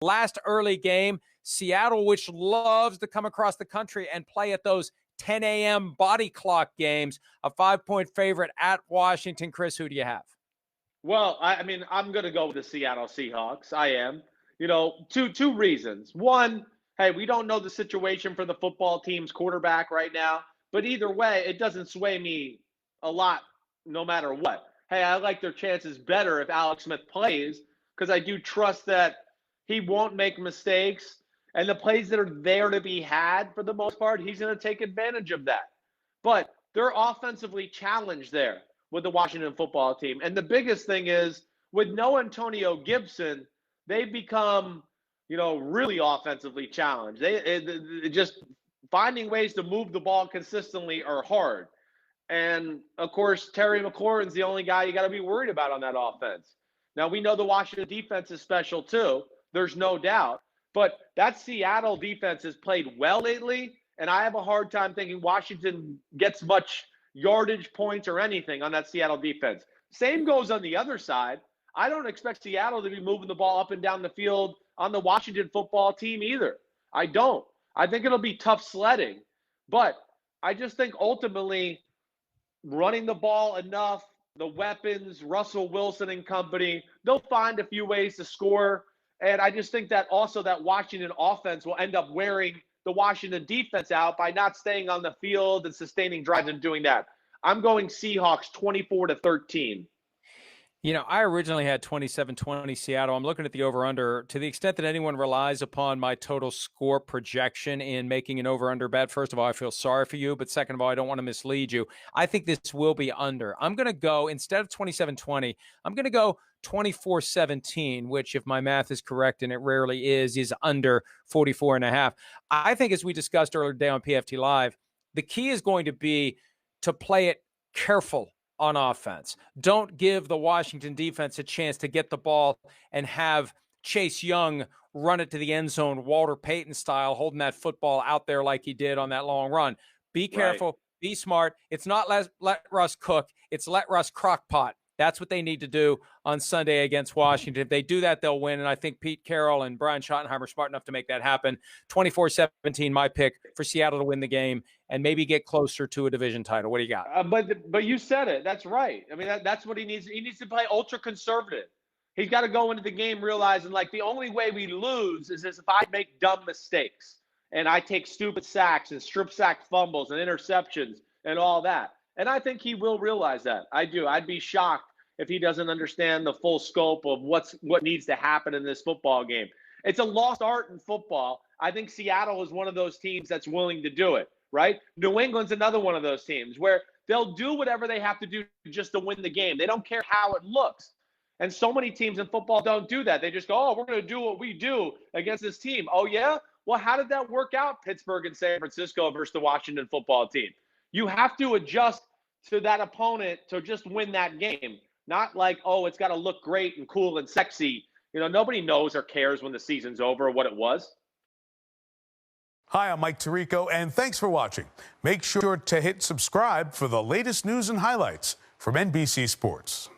last early game, Seattle, which loves to come across the country and play at those 10 a.m. body clock games, a 5-point favorite at Washington. Chris, who do you have? Well, I mean, I'm going to go with the Seattle Seahawks. I am. Two reasons. One, hey, we don't know the situation for the football team's quarterback right now, but either way, it doesn't sway me a lot no matter what. Hey, I like their chances better if Alex Smith plays because I do trust that he won't make mistakes. And the plays that are there to be had, for the most part, he's going to take advantage of that. But they're offensively challenged there with the Washington football team. And the biggest thing is, with no Antonio Gibson, they've become, really offensively challenged. They just finding ways to move the ball consistently are hard. And, of course, Terry McLaurin's the only guy you got to be worried about on that offense. Now, we know the Washington defense is special, too. There's no doubt. But that Seattle defense has played well lately, and I have a hard time thinking Washington gets much yardage points or anything on that Seattle defense. Same goes on the other side. I don't expect Seattle to be moving the ball up and down the field on the Washington football team either. I don't. I think it'll be tough sledding. But I just think ultimately running the ball enough, the weapons, Russell Wilson and company, they'll find a few ways to score. And I just think that also that Washington offense will end up wearing the Washington defense out by not staying on the field and sustaining drives and doing that. I'm going Seahawks 24-13. I originally had 27-20 Seattle. I'm looking at the over-under. To the extent that anyone relies upon my total score projection in making an over-under bet, first of all, I feel sorry for you. But second of all, I don't want to mislead you. I think this will be under. I'm going to go, instead of 27-20, I'm going to go 24-17, which, if my math is correct, and it rarely is under 44.5. I think, as we discussed earlier today on PFT Live, the key is going to be to play it careful on offense. Don't give the Washington defense a chance to get the ball and have Chase Young run it to the end zone, Walter Payton style, holding that football out there like he did on that long run. Be careful. Right. Be smart. It's not let Russ cook. It's let Russ crockpot. That's what they need to do on Sunday against Washington. If they do that, they'll win. And I think Pete Carroll and Brian Schottenheimer are smart enough to make that happen. 24-17, my pick for Seattle to win the game and maybe get closer to a division title. What do you got? But you said it. That's right. I mean, that's what he needs. He needs to play ultra conservative. He's got to go into the game realizing, the only way we lose is if I make dumb mistakes and I take stupid sacks and strip sack fumbles and interceptions and all that. And I think he will realize that. I do. I'd be shocked if he doesn't understand the full scope of what needs to happen in this football game. It's a lost art in football. I think Seattle is one of those teams that's willing to do it, right? New England's another one of those teams where they'll do whatever they have to do just to win the game. They don't care how it looks. And so many teams in football don't do that. They just go, oh, we're going to do what we do against this team. Oh, yeah? Well, how did that work out, Pittsburgh and San Francisco versus the Washington football team? You have to adjust to that opponent to just win that game. Not like, oh, it's got to look great and cool and sexy. Nobody knows or cares when the season's over or what it was. Hi, I'm Mike Tirico, and thanks for watching. Make sure to hit subscribe for the latest news and highlights from NBC Sports.